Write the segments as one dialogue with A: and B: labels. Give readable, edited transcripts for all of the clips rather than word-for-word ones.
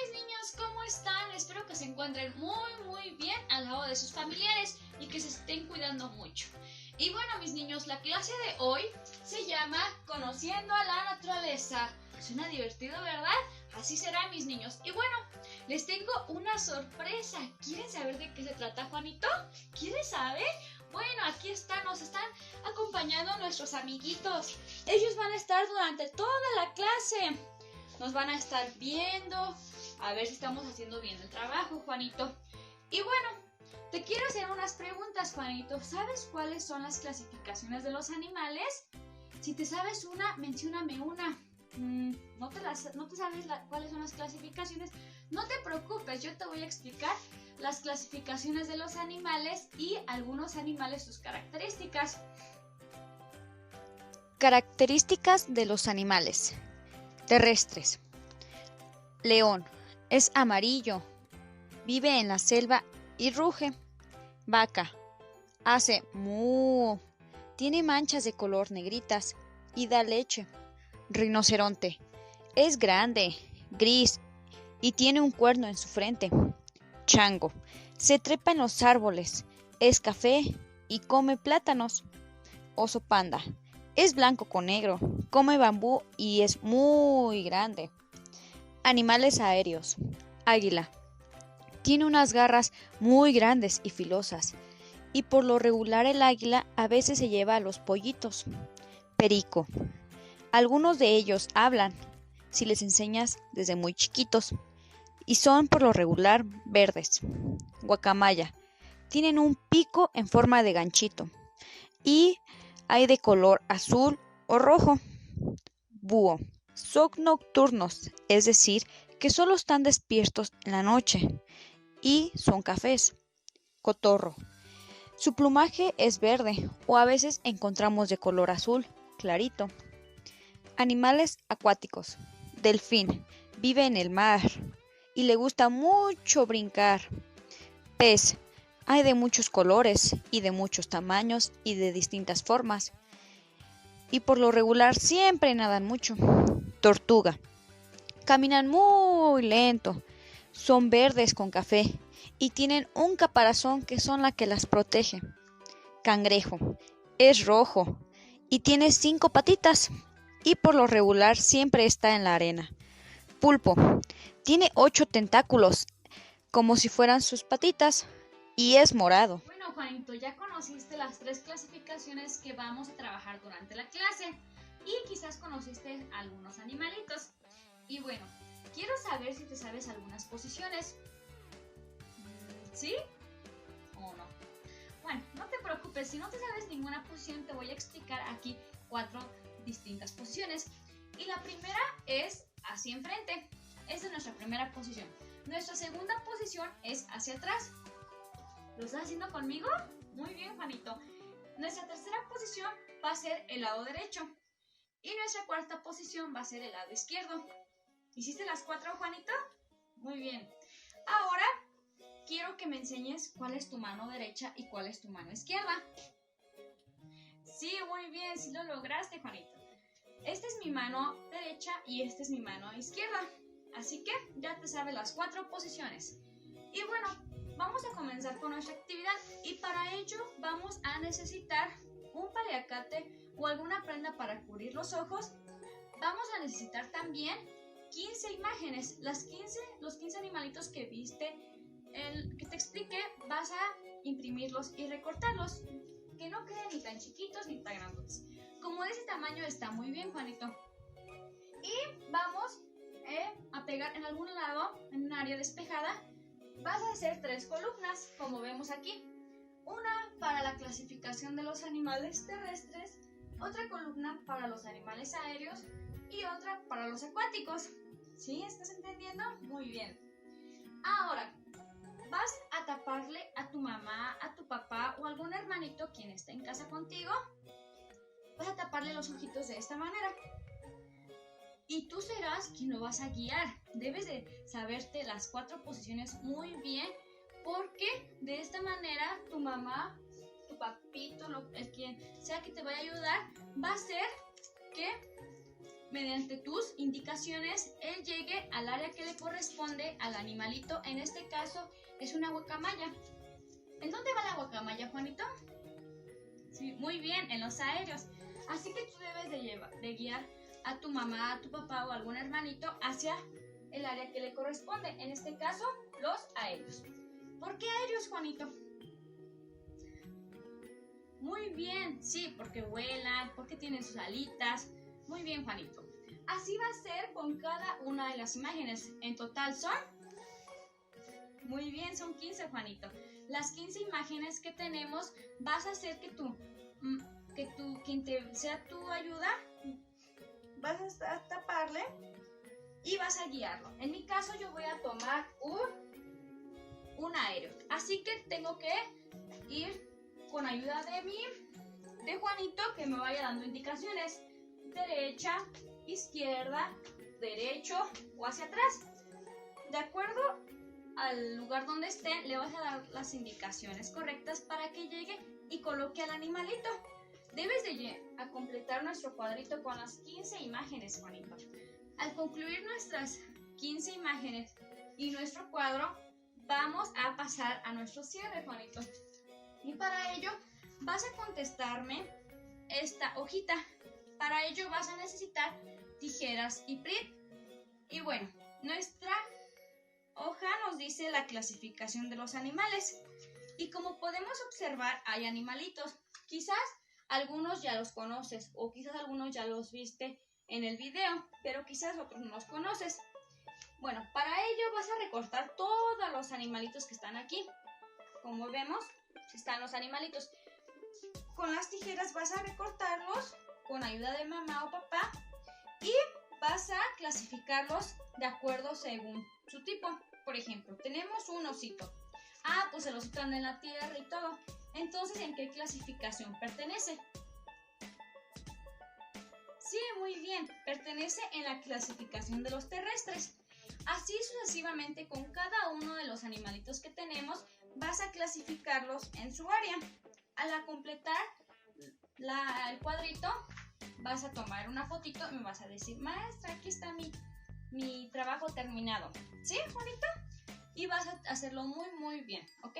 A: mis niños, ¿cómo están? Espero que se encuentren muy bien al lado de sus familiares y que se estén cuidando mucho. Y bueno, mis niños, la clase de hoy se llama Conociendo a la Naturaleza. Suena divertido, ¿verdad? Así será, mis niños. Y bueno, les tengo una sorpresa. ¿Quieren saber de qué se trata, Juanito? ¿Quieres saber? Bueno, aquí están, nos están acompañando nuestros amiguitos. Ellos van a estar durante toda la clase. Nos van a estar viendo, a ver si estamos haciendo bien el trabajo, Juanito. Y bueno, te quiero hacer unas preguntas, Juanito. ¿Sabes cuáles son las clasificaciones de los animales? Si te sabes una, mencióname una. ¿No te sabes cuáles son las clasificaciones? No te preocupes, yo te voy a explicar las clasificaciones de los animales y algunos animales sus características.
B: Características de los animales terrestres. León, es amarillo, vive en la selva y ruge. Vaca, hace mu, tiene manchas de color negritas y da leche. Rinoceronte, es grande, gris y tiene un cuerno en su frente. Chango, se trepa en los árboles, es café y come plátanos. Oso panda, es blanco con negro, come bambú y es muy grande. Animales aéreos. Águila, tiene unas garras muy grandes y filosas, y por lo regular el águila a veces se lleva a los pollitos. Perico, algunos de ellos hablan, si les enseñas desde muy chiquitos, y son por lo regular verdes. Guacamaya, tienen un pico en forma de ganchito, y hay de color azul o rojo. Búho, son nocturnos, es decir, que solo están despiertos en la noche, y son cafés. Cotorro, su plumaje es verde o a veces encontramos de color azul clarito. Animales acuáticos. Delfín, vive en el mar y le gusta mucho brincar. Pez, hay de muchos colores y de muchos tamaños y de distintas formas, y por lo regular siempre nadan mucho. Tortuga, caminan muy lento, son verdes con café y tienen un caparazón que son la que las protege. Cangrejo, es rojo y tiene 5 patitas y por lo regular siempre está en la arena. Pulpo, tiene 8 tentáculos como si fueran sus patitas y es morado.
A: Bueno, Juanito, ya conociste las 3 clasificaciones que vamos a trabajar durante la clase y quizás conociste algunos animalitos. Y bueno, quiero saber si te sabes algunas posiciones. ¿Sí? ¿O no? Bueno, no te preocupes, si no te sabes ninguna posición, te voy a explicar aquí 4 distintas posiciones. Y la primera es hacia enfrente. Esa es nuestra primera posición. Nuestra segunda posición es hacia atrás. ¿Lo estás haciendo conmigo? Muy bien, Juanito. Nuestra tercera posición va a ser el lado derecho. Y nuestra cuarta posición va a ser el lado izquierdo. ¿Hiciste las 4, Juanito? Muy bien. Ahora quiero que me enseñes cuál es tu mano derecha y cuál es tu mano izquierda. Sí, muy bien, sí lo lograste, Juanito. Esta es mi mano derecha y esta es mi mano izquierda. Así que ya te sabes las 4 posiciones. Y bueno, vamos a comenzar con nuestra actividad y para ello vamos a necesitar un paliacate o alguna prenda para cubrir los ojos. Vamos a necesitar también 15 imágenes, los 15 animalitos que viste, que te expliqué, vas a imprimirlos y recortarlos, que no queden ni tan chiquitos ni tan grandes. Como de ese tamaño está muy bien, Juanito. Y vamos a pegar en algún lado, en un área despejada. Vas a hacer 3 columnas, como vemos aquí. Una para la clasificación de los animales terrestres, otra columna para los animales aéreos y otra para los acuáticos. ¿Sí? ¿Estás entendiendo? Muy bien. Ahora, vas a taparle a tu mamá, a tu papá o algún hermanito quien está en casa contigo. Vas a taparle los ojitos de esta manera. Y tú serás quien lo vas a guiar. Debes de saberte las 4 posiciones muy bien, porque de esta manera tu mamá, tu papito, el quien sea que te vaya a ayudar, va a hacer que mediante tus indicaciones, él llegue al área que le corresponde al animalito. En este caso es una guacamaya. ¿En dónde va la guacamaya, Juanito? Sí, muy bien, en los aéreos. Así que tú debes de guiar a tu mamá, a tu papá o algún hermanito hacia el área que le corresponde. En este caso, los aéreos. ¿Por qué aéreos, Juanito? Muy bien, sí, porque vuelan, porque tienen sus alitas. Muy bien, Juanito. Así va a ser con cada una de las imágenes. En total son... Muy bien, son 15, Juanito. Las 15 imágenes que tenemos, vas a hacer que quien sea tu ayuda, vas a taparle y vas a guiarlo. En mi caso, yo voy a tomar un aéreo. Así que tengo que ir con ayuda de Juanito, que me vaya dando indicaciones. Derecha, izquierda, derecho o hacia atrás. De acuerdo al lugar donde esté, le vas a dar las indicaciones correctas para que llegue y coloque al animalito. Debes de completar nuestro cuadrito con las 15 imágenes, Juanito. Al concluir nuestras 15 imágenes y nuestro cuadro, vamos a pasar a nuestro cierre, Juanito. Y para ello vas a contestarme esta hojita. Para ello vas a necesitar tijeras y PRIT. Y bueno, nuestra hoja nos dice la clasificación de los animales. Y como podemos observar, hay animalitos. Quizás algunos ya los conoces o quizás algunos ya los viste en el video, pero quizás otros no los conoces. Bueno, para ello vas a recortar todos los animalitos que están aquí. Como vemos, están los animalitos. Con las tijeras vas a recortarlos con ayuda de mamá o papá y vas a clasificarlos de acuerdo según su tipo. Por ejemplo, tenemos un osito. Ah, pues el osito anda en la tierra y todo. Entonces, ¿en qué clasificación pertenece? Sí, muy bien. Pertenece en la clasificación de los terrestres. Así sucesivamente con cada uno de los animalitos que tenemos, vas a clasificarlos en su área. Al completar el cuadrito, vas a tomar una fotito y me vas a decir, maestra, aquí está mi trabajo terminado. ¿Sí, Juanito? Y vas a hacerlo muy, muy bien, ¿ok?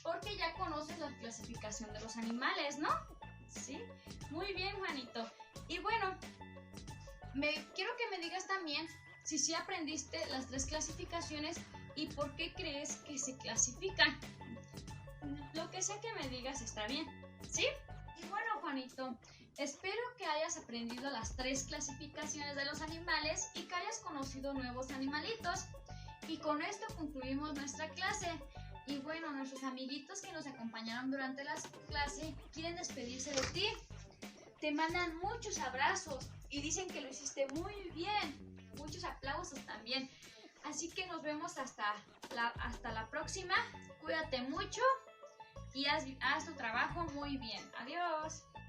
A: Porque ya conoces la clasificación de los animales, ¿no? ¿Sí? Muy bien, Juanito. Y bueno, quiero que me digas también si sí aprendiste las 3 clasificaciones y por qué crees que se clasifican. Lo que sea que me digas está bien, ¿sí? Y bueno, Juanito, espero que hayas aprendido las 3 clasificaciones de los animales y que hayas conocido nuevos animalitos. Y con esto concluimos nuestra clase. Y bueno, nuestros amiguitos que nos acompañaron durante la clase quieren despedirse de ti. Te mandan muchos abrazos y dicen que lo hiciste muy bien. Muchos aplausos también. Así que nos vemos hasta la próxima. Cuídate mucho y haz tu trabajo muy bien. Adiós.